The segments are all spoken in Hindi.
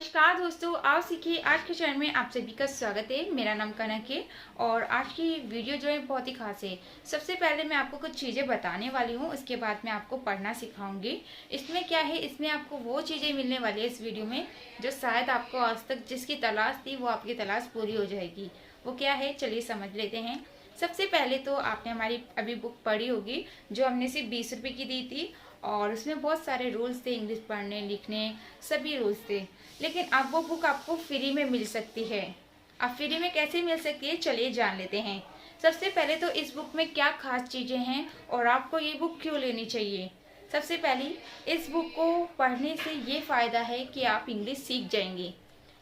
नमस्कार दोस्तों, आओ सीखिए। आज के चैनल में आप सभी का स्वागत है। मेरा नाम कनक है और आज की वीडियो जो है बहुत ही खास है। सबसे पहले मैं आपको कुछ चीज़ें बताने वाली हूँ, उसके बाद मैं आपको पढ़ना सिखाऊंगी। इसमें क्या है, इसमें आपको वो चीज़ें मिलने वाली है इस वीडियो में जो शायद आपको आज तक जिसकी तलाश थी वो आपकी तलाश पूरी हो जाएगी। वो क्या है, चलिए समझ लेते हैं। सबसे पहले तो आपने हमारी अभी बुक पढ़ी होगी जो हमने सिर्फ 20 रुपये की दी थी और उसमें बहुत सारे रूल्स थे, इंग्लिश पढ़ने लिखने सभी रूल्स थे। लेकिन अब वो बुक आपको फ्री में मिल सकती है। अब फ्री में कैसे मिल सकती है, चलिए जान लेते हैं। सबसे पहले तो इस बुक में क्या खास चीज़ें हैं और आपको ये बुक क्यों लेनी चाहिए। सबसे पहली, इस बुक को पढ़ने से ये फ़ायदा है कि आप इंग्लिश सीख जाएंगे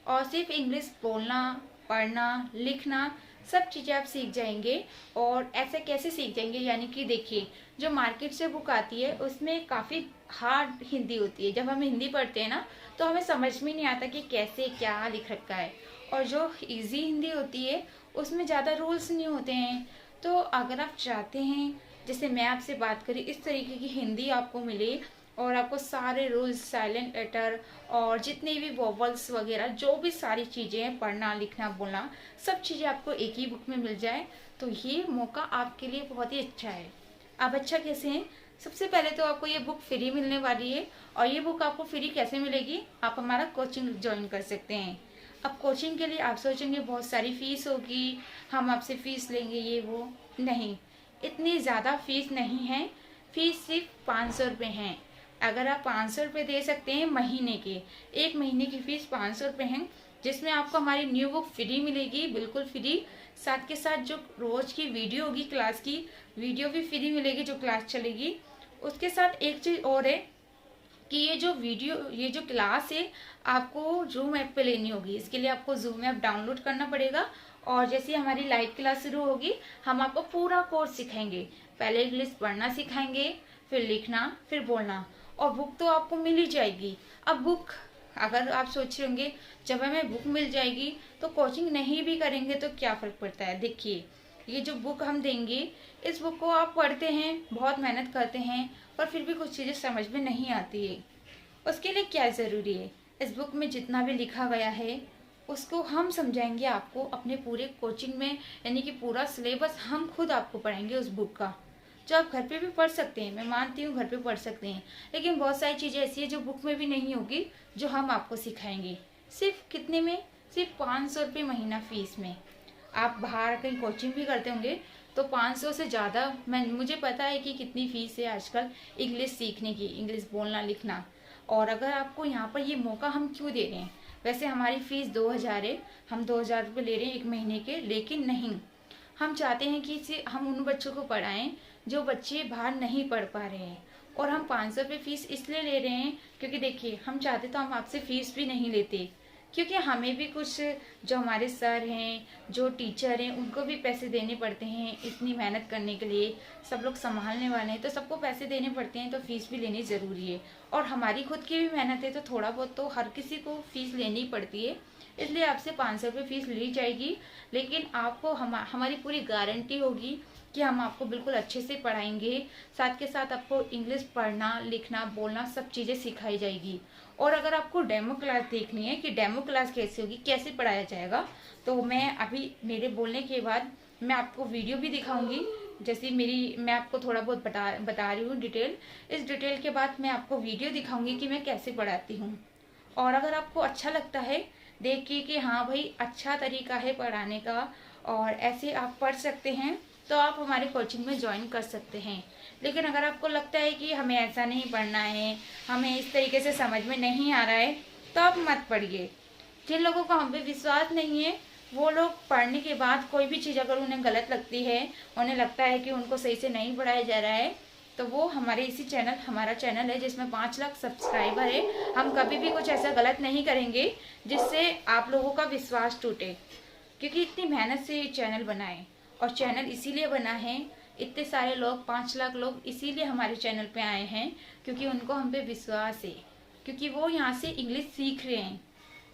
और सिर्फ इंग्लिश बोलना, पढ़ना, लिखना सब चीज़ें आप सीख जाएंगे। और ऐसे कैसे सीख जाएंगे, यानी कि देखिए, जो मार्केट से बुक आती है उसमें काफ़ी हार्ड हिंदी होती है। जब हम हिंदी पढ़ते हैं ना तो हमें समझ में नहीं आता कि कैसे क्या लिख रखा है। और जो इजी हिंदी होती है उसमें ज़्यादा रूल्स नहीं होते हैं। तो अगर आप चाहते हैं, जैसे मैं आपसे बात करी, इस तरीके की हिंदी आपको मिले और आपको सारे रूल्स, साइलेंट लेटर और जितने भी वॉवल्स वगैरह जो भी सारी चीज़ें हैं, पढ़ना लिखना बोलना, सब चीज़ें आपको एक ही बुक में मिल जाए, तो ये मौका आपके लिए बहुत ही अच्छा है। अब अच्छा कैसे है, सबसे पहले तो आपको ये बुक फ्री मिलने वाली है। और ये बुक आपको फ्री कैसे मिलेगी, आप हमारा कोचिंग ज्वाइन कर सकते हैं। अब कोचिंग के लिए आप सोचेंगे बहुत सारी फीस होगी, हम आपसे फीस लेंगे ये वो। नहीं, इतनी ज़्यादा फीस नहीं है। फीस सिर्फ 500 रुपये है। अगर आप 500 रुपये दे सकते हैं महीने के, एक महीने की फीस 500 रुपये है, जिसमें आपको हमारी न्यू बुक फ्री मिलेगी, बिल्कुल फ्री। साथ के साथ जो रोज की वीडियो होगी, क्लास की वीडियो भी फ्री मिलेगी जो क्लास चलेगी। उसके साथ एक चीज़ और है कि ये जो क्लास है आपको जूम ऐप पे लेनी होगी। इसके लिए आपको जूम ऐप डाउनलोड करना पड़ेगा। और जैसे हमारी लाइव क्लास शुरू होगी, हम आपको पूरा कोर्स सिखाएंगे। पहले इंग्लिश पढ़ना सिखाएंगे, फिर लिखना, फिर बोलना। और बुक तो आपको मिल ही जाएगी। अब बुक, अगर आप सोच रहे होंगे जब हमें बुक मिल जाएगी तो कोचिंग नहीं भी करेंगे तो क्या फ़र्क पड़ता है। देखिए, ये जो बुक हम देंगे, इस बुक को आप पढ़ते हैं, बहुत मेहनत करते हैं, पर फिर भी कुछ चीज़ें समझ में नहीं आती है। उसके लिए क्या ज़रूरी है, इस बुक में जितना भी लिखा गया है उसको हम समझाएंगे आपको अपने पूरे कोचिंग में। यानी कि पूरा सिलेबस हम खुद आपको पढ़ाएंगे उस बुक का, जो आप घर पे भी पढ़ सकते हैं। मैं मानती हूँ घर पे पढ़ सकते हैं, लेकिन बहुत सारी चीज़ें ऐसी है जो बुक में भी नहीं होगी, जो हम आपको सिखाएंगे। सिर्फ कितने में, सिर्फ 500 रुपये महीना फीस में। आप बाहर कहीं कोचिंग भी करते होंगे तो 500 से ज़्यादा, मुझे पता है कि कितनी फ़ीस है आजकल इंग्लिश सीखने की, इंग्लिश बोलना लिखना। और अगर आपको यहाँ पर ये मौका हम क्यों दे रहे हैं, वैसे हमारी फ़ीस 2000 है, हम 2000 रुपये ले रहे हैं एक महीने के। लेकिन नहीं, हम चाहते हैं कि इसे हम उन बच्चों को पढ़ाएं जो बच्चे बाहर नहीं पढ़ पा रहे हैं। और हम 500 रुपये फ़ीस इसलिए ले रहे हैं क्योंकि देखिए, हम चाहते तो हम आपसे फ़ीस भी नहीं लेते, क्योंकि हमें भी कुछ, जो हमारे सर हैं, जो टीचर हैं, उनको भी पैसे देने पड़ते हैं इतनी मेहनत करने के लिए। सब लोग संभालने वाले हैं तो सबको पैसे देने पड़ते हैं, तो फीस भी लेनी ज़रूरी है। और हमारी खुद की भी मेहनत है तो थोड़ा बहुत तो हर किसी को फीस लेनी ही पड़ती है। इसलिए आपसे 500 रुपये फीस ली जाएगी। लेकिन आपको हमारी पूरी गारंटी होगी कि हम आपको बिल्कुल अच्छे से पढ़ाएंगे। साथ के साथ आपको इंग्लिश पढ़ना लिखना बोलना सब चीज़ें सिखाई जाएगी। और अगर आपको डेमो क्लास देखनी है कि डेमो क्लास कैसे होगी, कैसे पढ़ाया जाएगा, तो मैं अभी मेरे बोलने के बाद मैं आपको वीडियो भी दिखाऊंगी। जैसे मैं आपको थोड़ा बहुत बता रही हूँ डिटेल। इस डिटेल के बाद मैं आपको वीडियो दिखाऊंगी कि मैं कैसे पढ़ाती हूँ। और अगर आपको अच्छा लगता है देखिए कि हाँ भाई, अच्छा तरीका है पढ़ाने का और ऐसे आप पढ़ सकते हैं, तो आप हमारे कोचिंग में ज्वाइन कर सकते हैं। लेकिन अगर आपको लगता है कि हमें ऐसा नहीं पढ़ना है, हमें इस तरीके से समझ में नहीं आ रहा है, तो आप मत पढ़िए। जिन लोगों को हम पे विश्वास नहीं है, वो लोग पढ़ने के बाद कोई भी चीज़ अगर उन्हें गलत लगती है, उन्हें लगता है कि उनको सही से नहीं पढ़ाया जा रहा है, तो वो हमारा चैनल है जिसमें 5 लाख सब्सक्राइबर है। हम कभी भी कुछ ऐसा गलत नहीं करेंगे जिससे आप लोगों का विश्वास टूटे, क्योंकि इतनी मेहनत से ये चैनल बना है। और चैनल इसीलिए बना है, इतने सारे लोग, 5 लाख लोग इसीलिए हमारे चैनल पे आए हैं क्योंकि उनको हम पे विश्वास है, क्योंकि वो यहाँ से इंग्लिश सीख रहे हैं।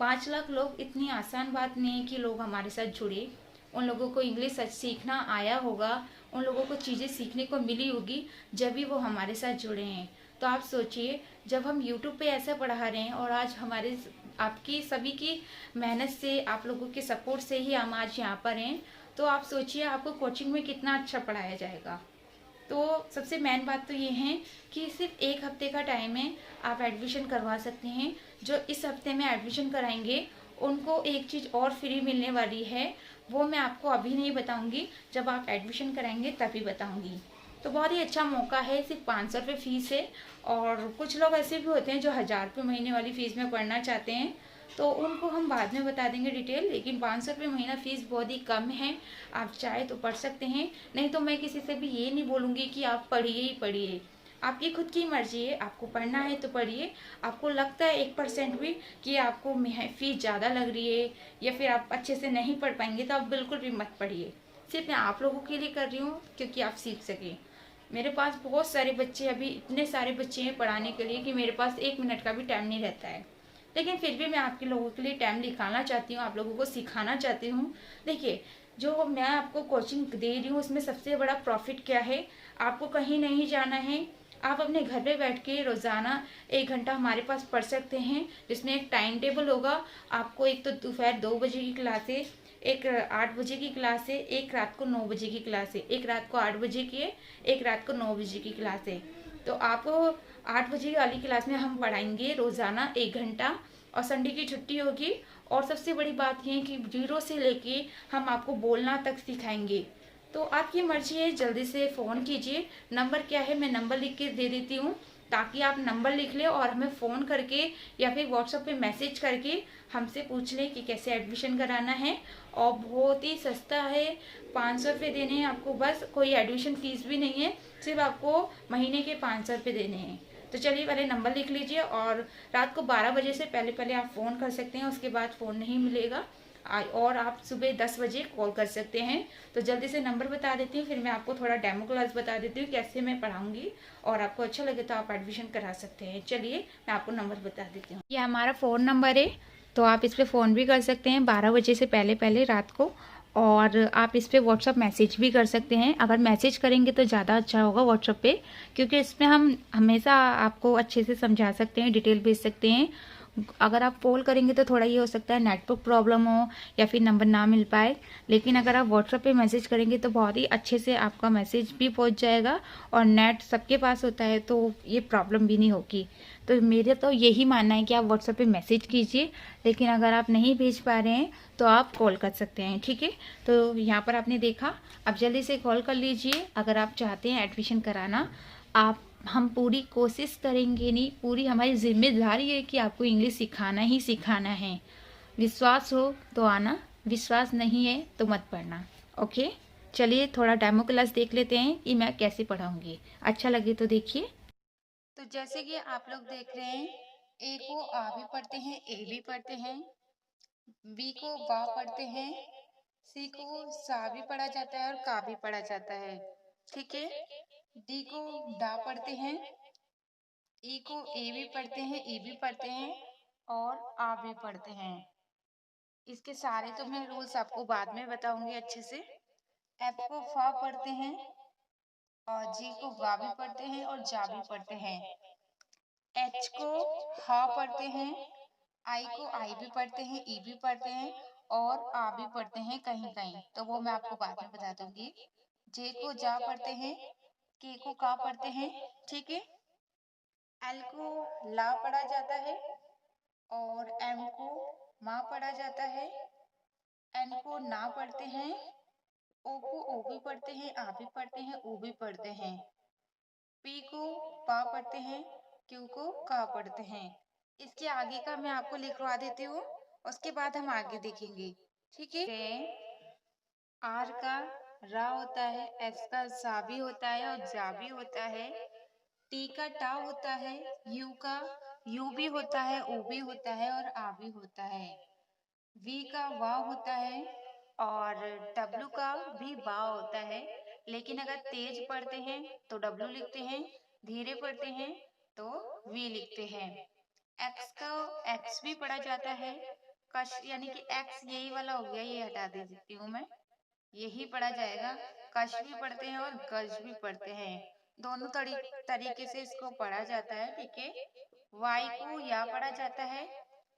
5 लाख लोग इतनी आसान बात नहीं है कि लोग हमारे साथ जुड़े। उन लोगों को इंग्लिश सीखना आया होगा, उन लोगों को चीज़ें सीखने को मिली होगी, जब भी वो हमारे साथ जुड़े हैं। तो आप सोचिए, जब हम यूट्यूब पे ऐसा पढ़ा रहे हैं और आज आपकी सभी की मेहनत से, आप लोगों के सपोर्ट से ही हम आज यहाँ पर हैं। तो आप सोचिए आपको कोचिंग में कितना अच्छा पढ़ाया जाएगा। तो सबसे मेन बात तो ये है कि सिर्फ एक हफ्ते का टाइम है, आप एडमिशन करवा सकते हैं। जो इस हफ्ते में एडमिशन कराएंगे उनको एक चीज़ और फ्री मिलने वाली है, वो मैं आपको अभी नहीं बताऊंगी, जब आप एडमिशन कराएंगे तभी बताऊंगी। तो बहुत ही अच्छा मौका है। सिर्फ 500 रुपये फीस है, और कुछ लोग ऐसे भी होते हैं जो 1000 रुपये महीने वाली फ़ीस में पढ़ना चाहते हैं, तो उनको हम बाद में बता देंगे डिटेल। लेकिन 500 रुपये महीना फ़ीस बहुत ही कम है, आप चाहे तो पढ़ सकते हैं। नहीं तो मैं किसी से भी ये नहीं बोलूँगी कि आप पढ़िए ही पढ़िए, आपकी खुद की मर्जी है, आपको पढ़ना है तो पढ़िए। आपको लगता है 1% भी कि आपको फीस ज़्यादा लग रही है या फिर आप अच्छे से नहीं पढ़ पाएंगे, तो आप बिल्कुल भी मत पढ़िए। सिर्फ मैं आप लोगों के लिए कर रही हूँ क्योंकि आप सीख सकें। मेरे पास बहुत सारे बच्चे, अभी इतने सारे बच्चे हैं पढ़ाने के लिए कि मेरे पास 1 मिनट का भी टाइम नहीं रहता है। लेकिन फिर भी मैं आपके लोगों के लिए टाइम निकालना चाहती हूँ, आप लोगों को सिखाना चाहती हूँ। देखिए, जो मैं आपको कोचिंग दे रही हूँ उसमें सबसे बड़ा प्रॉफिट क्या है, आपको कहीं नहीं जाना है। आप अपने घर पे बैठ के रोज़ाना 1 घंटा हमारे पास पढ़ सकते हैं, जिसमें एक टाइम टेबल होगा। आपको एक तो दोपहर 2 बजे की क्लास है, एक 8 बजे की क्लास है, एक रात को 9 बजे की क्लास है, एक रात को 8 बजे की है, एक रात को 9 बजे की क्लास है। तो आपको 8 बजे वाली क्लास में हम पढ़ाएंगे रोज़ाना 1 घंटा, और संडे की छुट्टी होगी। और सबसे बड़ी बात यह है कि 0 से लेके हम आपको बोलना तक सिखाएंगे। तो आपकी मर्जी है, जल्दी से फ़ोन कीजिए। नंबर क्या है मैं नंबर लिख के दे देती हूँ, ताकि आप नंबर लिख लें और हमें फ़ोन करके या फिर व्हाट्सएप पे मैसेज करके हमसे पूछ लें कि कैसे एडमिशन कराना है। और बहुत ही सस्ता है, 500 रुपये देने हैं आपको बस, कोई एडमिशन फ़ीस भी नहीं है, सिर्फ आपको महीने के 500 रुपये देने हैं। तो चलिए पहले नंबर लिख लीजिए, और रात को 12 बजे से पहले पहले आप फ़ोन कर सकते हैं, उसके बाद फ़ोन नहीं मिलेगा। और आप सुबह 10 बजे कॉल कर सकते हैं। तो जल्दी से नंबर बता देती हूँ, फिर मैं आपको थोड़ा डेमो क्लास बता देती हूँ कैसे मैं पढ़ाऊँगी, और आपको अच्छा लगे तो आप एडमिशन करा सकते हैं। चलिए मैं आपको नंबर बता देती हूँ। ये हमारा फ़ोन नंबर है, तो आप इस पर फ़ोन भी कर सकते हैं 12 बजे से पहले पहले रात को। और आप इस पर व्हाट्सअप मैसेज भी कर सकते हैं। अगर मैसेज करेंगे तो ज़्यादा अच्छा होगा व्हाट्सअप पे, क्योंकि इसमें हम हमेशा आपको अच्छे से समझा सकते हैं, डिटेल भेज सकते हैं। अगर आप कॉल करेंगे तो थोड़ा ये हो सकता है नेटवर्क प्रॉब्लम हो या फिर नंबर ना मिल पाए। लेकिन अगर आप व्हाट्सएप पे मैसेज करेंगे तो बहुत ही अच्छे से आपका मैसेज भी पहुंच जाएगा, और नेट सबके पास होता है तो ये प्रॉब्लम भी नहीं होगी। तो मेरे तो यही मानना है कि आप व्हाट्सएप पे मैसेज कीजिए, लेकिन अगर आप नहीं भेज पा रहे हैं तो आप कॉल कर सकते हैं, ठीक है। तो यहाँ पर आपने देखा, अब जल्दी से कॉल कर लीजिए अगर आप चाहते हैं एडमिशन कराना। आप हम पूरी कोशिश करेंगे, नहीं पूरी हमारी जिम्मेदारी है कि आपको इंग्लिश सिखाना ही सिखाना है। विश्वास हो तो आना, विश्वास नहीं है तो मत पढ़ना। ओके, चलिए थोड़ा डेमो क्लास देख लेते हैं कि मैं कैसे पढ़ाऊंगी, अच्छा लगे तो देखिए। तो जैसे कि आप लोग देख रहे हैं, ए को आ भी पढ़ते हैं, ए भी पढ़ते हैं, बी को बा पढ़ते हैं, सी को सा भी पढ़ा जाता है और का भी पढ़ा जाता है, ठीक है। डी को डा पढ़ते हैं, ई को ए भी पढ़ते हैं, ई भी पढ़ते हैं, और आ भी पढ़ते हैं। इसके सारे तो मैं रूल्स आपको बाद में बताऊंगी अच्छे से। एफ को फा पढ़ते हैं, और जी को गा भी पढ़ते हैं और जा भी पढ़ते हैं। एच को हा पढ़ते हैं, आई को आई भी पढ़ते हैं, ई भी पढ़ते हैं, और आ भी पढ़ते हैं कहीं कहीं, तो वो मैं आपको बाद में बता दूंगी। जे को जा पढ़ते हैं, के को का पढ़ते हैं, ठीक है। एल को ला पढ़ा जाता है, और एम को माँ पढ़ा जाता है। एन को ना पढ़ते हैं, ओ को ओ भी पढ़ते हैं, आ भी पढ़ते हैं, ऊ भी पढ़ते हैं। पी को पा पढ़ते हैं, क्यू को का पढ़ते हैं। इसके आगे का मैं आपको लिखवा देती हूँ, उसके बाद हम आगे देखेंगे, ठीक है। आर का रा होता है, एस का सा भी होता है और जा भी होता है, टी का टा होता है, यू का यू भी होता है, ओ भी होता है और आ भी होता है। वी का वा होता है, और डब्लू का भी बा होता है। लेकिन अगर तेज पढ़ते हैं तो डब्लू लिखते हैं, धीरे पढ़ते हैं तो वी लिखते हैं। एक्स का एक्स भी पढ़ा जाता है, कश यानी कि एक्स यही वाला हो गया, ये हटा दे देती हूँ मैं, यही पढ़ा जाएगा। कश भी पढ़ते हैं और गज भी पढ़ते हैं, दोनों तरीके से इसको पढ़ा जाता है, ठीक है। वाई को या पढ़ा जाता है,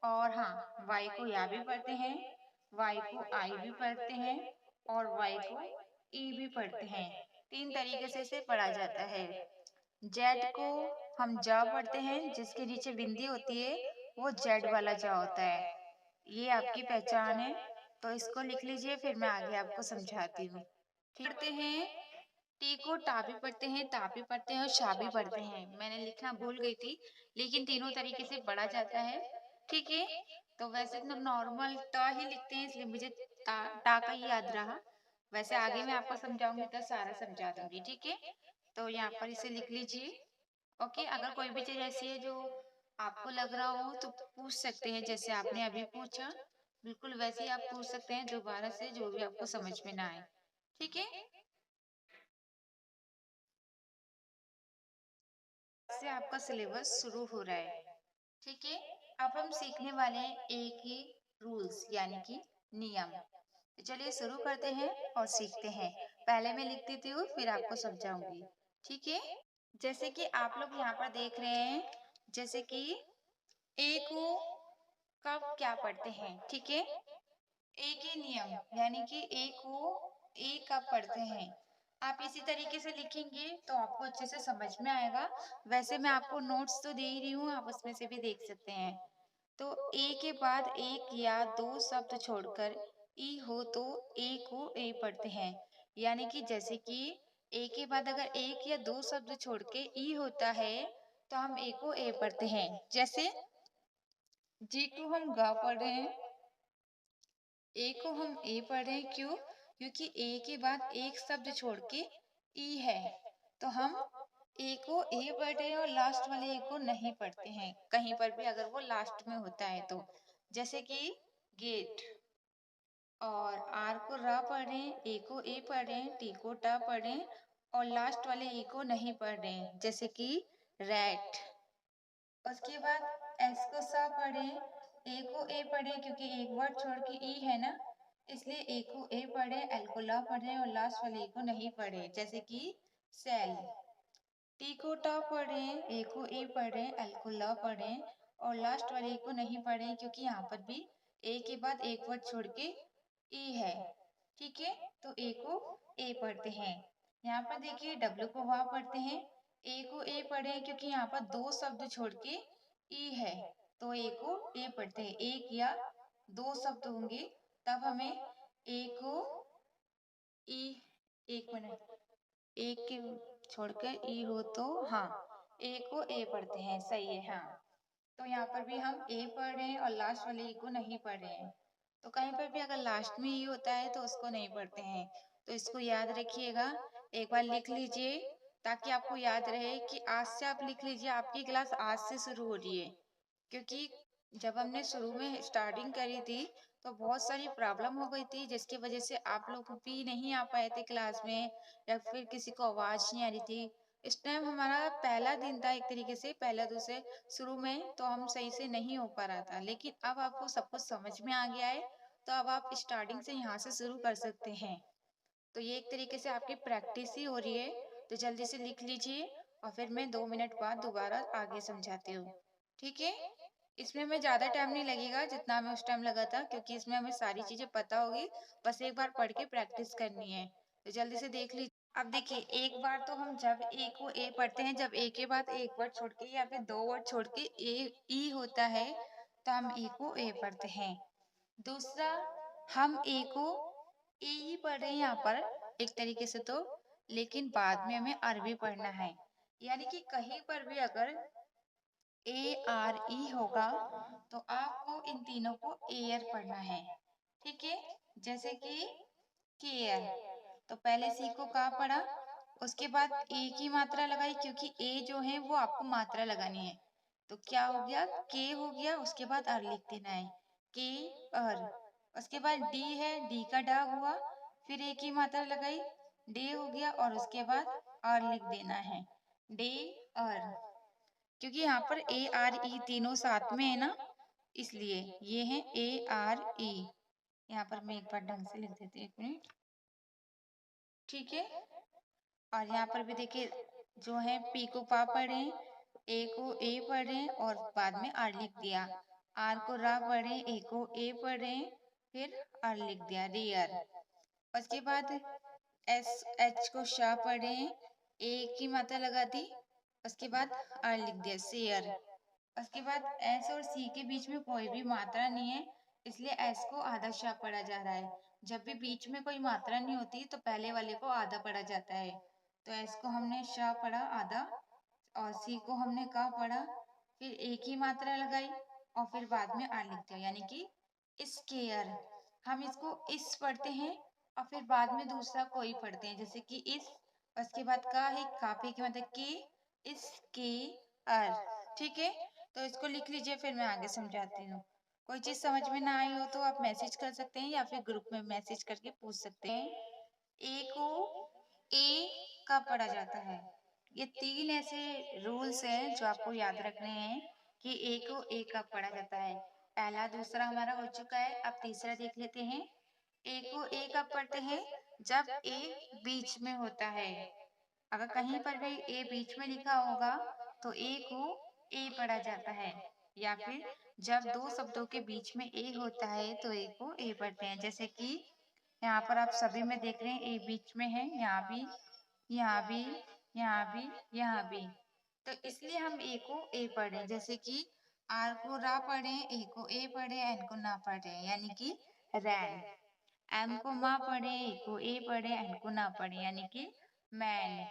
और हाँ, वाई को या भी पढ़ते हैं, वाई को आई भी पढ़ते हैं और वाई को ई भी पढ़ते हैं। 3 तरीके से इसे पढ़ा जाता है। जेड को हम जा पढ़ते हैं, जिसके नीचे बिंदी होती है वो जेड वाला जा होता है। ये आपकी पहचान है, तो इसको लिख लीजिए, फिर मैं आगे आपको समझाती हूँ। ठीक पढ़ते हैं, टी को टा भी पढ़ते हैं, ता भी पढ़ते हैं और शा भी पढ़ते हैं। मैंने लिखना भूल गई थी, लेकिन तीनों तरीके से पढ़ा जाता है। ठीक है, तो वैसे तो नॉर्मल टा ही लिखते हैं, इसलिए मुझे टा का ही याद रहा। वैसे आगे मैं आपको समझाऊंगी तो सारा समझा दूंगी। ठीक है, तो यहाँ पर इसे लिख लीजिए। ओके, अगर कोई भी चीज ऐसी है जो आपको लग रहा हो तो पूछ सकते हैं, जैसे आपने अभी पूछा, बिल्कुल वैसे ही आप पूछ सकते हैं दोबारा से, जो भी आपको समझ में ना आए। ठीक है, से आपका सिलेबस शुरू हो रहा है। ठीक है, अब हम सीखने वाले हैं एक ही रूल्स यानी कि नियम। तो चलिए शुरू करते हैं और सीखते हैं। पहले मैं लिख देती हूँ, फिर आपको समझाऊंगी। ठीक है, जैसे कि आप लोग यहाँ पर देख रहे हैं, जैसे कि ए को कब क्या पढ़ते हैं। ठीक है, ए के नियम यानी कि ए को ए कब पढ़ते हैं। आप इसी तरीके से लिखेंगे तो आपको अच्छे से समझ में आएगा। वैसे मैं आपको नोट्स तो दे ही रही हूँ, आप उसमें से भी देख सकते हैं। तो ए के बाद एक या दो शब्द छोड़कर ई हो तो ए को ए पढ़ते हैं। यानी कि जैसे कि ए के बाद अगर एक या दो शब्द छोड़ के ई होता है तो हम ए को ए पढ़ते हैं। जैसे जी को हम गा पढ़ रहे हैं, ए को हम ए पढ़ रहे हैं, क्यों? क्योंकि ए के बाद एक शब्द छोड़ के ई है, तो हम ए को ए पढ़ रहे हैं और लास्ट वाले ए को नहीं पढ़ते हैं, कहीं पर भी अगर वो लास्ट में होता है तो। जैसे कि गेट, और आर को रा पढ़ रहे हैं, ए को ए पढ़ रहे हैं, टी को टा पढ़ रहे हैं और लास्ट वाले ए को नहीं पढ़ रहे हैं, जैसे कि रैट। उसके बाद एस को सा पढ़े, ए को ए पढ़े क्योंकि एक वर्ड छोड़ के ई है ना, इसलिए ए को ए पढ़े, एल को ला पढ़े और लास्ट वाले ए को नहीं पढ़े, जैसे कि सेल। टी को टा पढ़े, ए को ए पढ़े, एल को ला पढ़े और लास्ट वाले ए को नहीं पढ़े, क्योंकि यहाँ पर भी ए के बाद एक वर्ड छोड़ के ई है। ठीक है, तो ए को ए पढ़ते हैं। यहाँ पर देखिए डब्ल्यू को वाह पढ़ते हैं, ए को ए पढ़े क्योंकि यहाँ पर दो शब्द छोड़ के ई है, तो ए को ए पढ़ते हैं। एक या दो शब्द होंगे तब हमें ए को ई, एक मिनट, एक के छोड़कर ई हो तो हाँ ए को ए पढ़ते हैं, सही है। हाँ, तो यहाँ पर भी हम ए पढ़ रहे हैं और लास्ट वाले ई को नहीं पढ़ रहे हैं। तो कहीं पर भी अगर लास्ट में ई होता है तो उसको नहीं पढ़ते हैं, तो इसको याद रखिएगा। एक बार लिख लीजिए ताकि आपको याद रहे कि आज से आप लिख लीजिए, आपकी क्लास आज से शुरू हो रही है। क्योंकि जब हमने शुरू में स्टार्टिंग करी थी तो बहुत सारी प्रॉब्लम हो गई थी, जिसकी वजह से आप लोग भी नहीं आ पाए थे क्लास में, या फिर किसी को आवाज नहीं आ रही थी। इस टाइम हमारा पहला दिन था, एक तरीके से पहला दूसरे शुरू में, तो हम सही से नहीं हो पा रहा था, लेकिन अब आपको सब कुछ समझ में आ गया है, तो अब आप स्टार्टिंग से यहाँ से शुरू कर सकते हैं। तो ये एक तरीके से आपकी प्रैक्टिस ही हो रही है, तो जल्दी से लिख लीजिए और फिर मैं 2 मिनट बाद दोबारा आगे समझाती हूँ। ठीक है, इसमें हमें ज्यादा टाइम नहीं लगेगा जितना हमें उस टाइम लगा था, क्योंकि इसमें हमें सारी चीजें पता होगी, बस एक बार पढ़ के प्रैक्टिस करनी है। तो जल्दी से देख लीजिए। अब देखिए, एक बार तो हम जब ए को ए पढ़ते हैं, जब ए के बाद एक वर्ड छोड़ के या फिर दो वर्ड छोड़ के ए ई होता है तो हम ए को ए पढ़ते हैं। दूसरा, हम ए को ए ही पढ़ रहे हैं यहाँ पर एक तरीके से तो, लेकिन बाद में हमें अरबी पढ़ना है। यानी कि कहीं पर भी अगर ए आर ई होगा तो आपको इन तीनों को एयर पढ़ना है। ठीक है, जैसे कि केयर, तो पहले सी को का पढ़ा, उसके बाद ए की मात्रा लगाई, क्योंकि ए जो है वो आपको मात्रा लगानी है, तो क्या हो गया, के हो गया, उसके बाद अर लिख देना है, के अर। उसके बाद डी है, डी का डा हुआ, फिर ए की मात्रा लगाई, डे हो गया और उसके बाद आर लिख देना है, डे अर। क्योंकि यहाँ पर ए आर ई तीनों साथ में है ना, इसलिए ये है ए आर ई। यहाँ पर मैं एक बार ढंग से लिख देती हूँ, 1 मिनट। ठीक है, और यहाँ पर भी देखिए जो है पी को पा पढ़े, ए को ए पढ़े और बाद में आर लिख दिया। आर को रा पढ़े, ए को ए पढ़े, फिर आर लिख दिया रेयर। उसके बाद एस एच को शाह पढ़े, ए की मात्रा लगा दी, उसके बाद आर लिख दिया शेयर। उसके बाद एस और सी के बीच में कोई भी मात्रा नहीं है, इसलिए एस को आधा शाह पढ़ा जा रहा है। जब भी बीच में कोई मात्रा नहीं होती तो पहले वाले को आधा पढ़ा जाता है। तो एस को हमने शाह पढ़ा आधा, और सी को हमने का पढ़ा, फिर एक ही मात्रा लगाई और फिर बाद में आर लिख दिया, यानी कि स्केयर। हम इसको इस पढ़ते हैं और फिर बाद में दूसरा कोई पढ़ते हैं, जैसे कि इस, उसके बाद का है काफी की मतलब के, इसके अर। ठीक है, तो इसको लिख लीजिए, फिर मैं आगे समझाती हूँ। कोई चीज समझ में ना आई हो तो आप मैसेज कर सकते हैं या फिर ग्रुप में मैसेज करके पूछ सकते हैं। ए को ए कब पढ़ा जाता है? ये तीन ऐसे रूल्स हैं जो आपको याद रखने हैं कि ए को ए कब पढ़ा जाता है। पहला दूसरा हमारा हो चुका है, अब तीसरा देख लेते हैं। ए को ए कब पढ़ते हैं? जब ए बीच में होता है। अगर कहीं पर भी ए बीच में लिखा होगा तो ए को ए पढ़ा जाता है, या फिर जब दो शब्दों के बीच में ए होता है तो ए को ए पढ़ते हैं। जैसे कि यहाँ पर आप सभी में देख रहे हैं ए बीच में है, यहाँ भी, यहाँ भी, यहाँ भी, यहाँ भी। तो इसलिए हम ए को ए पढ़े, जैसे कि आर को रा पढ़े, ए को ए पढ़े, एन को ना पढ़े, यानी कि रैन। एम को माँ पढ़े, ए को ए पढ़े, एन को ना पढ़े, यानी कि मैन।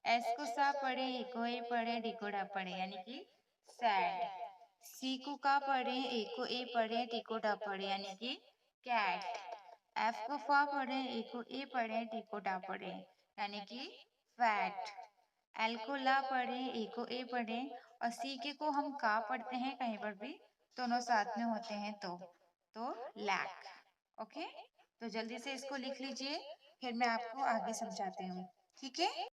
एस को सा पढ़े, ए को ए पढ़े, डी को डा पढ़े, यानी कि सैड। सी को का पढ़े, ए को ए पढ़े, टी को डा पढ़े, यानी कि कैट। एफ को फा पढ़े, ए को ए पढ़े, टी को डा पढ़े, यानी कि फैट। एल को ला पढ़े, ए को ए पढ़े, और सी के को हम का पढ़ते हैं कहीं पर भी, दोनों साथ में होते हैं तो लैक। ओके, तो जल्दी से इसको लिख लीजिए, फिर मैं आपको आगे समझाती हूँ। ठीक है।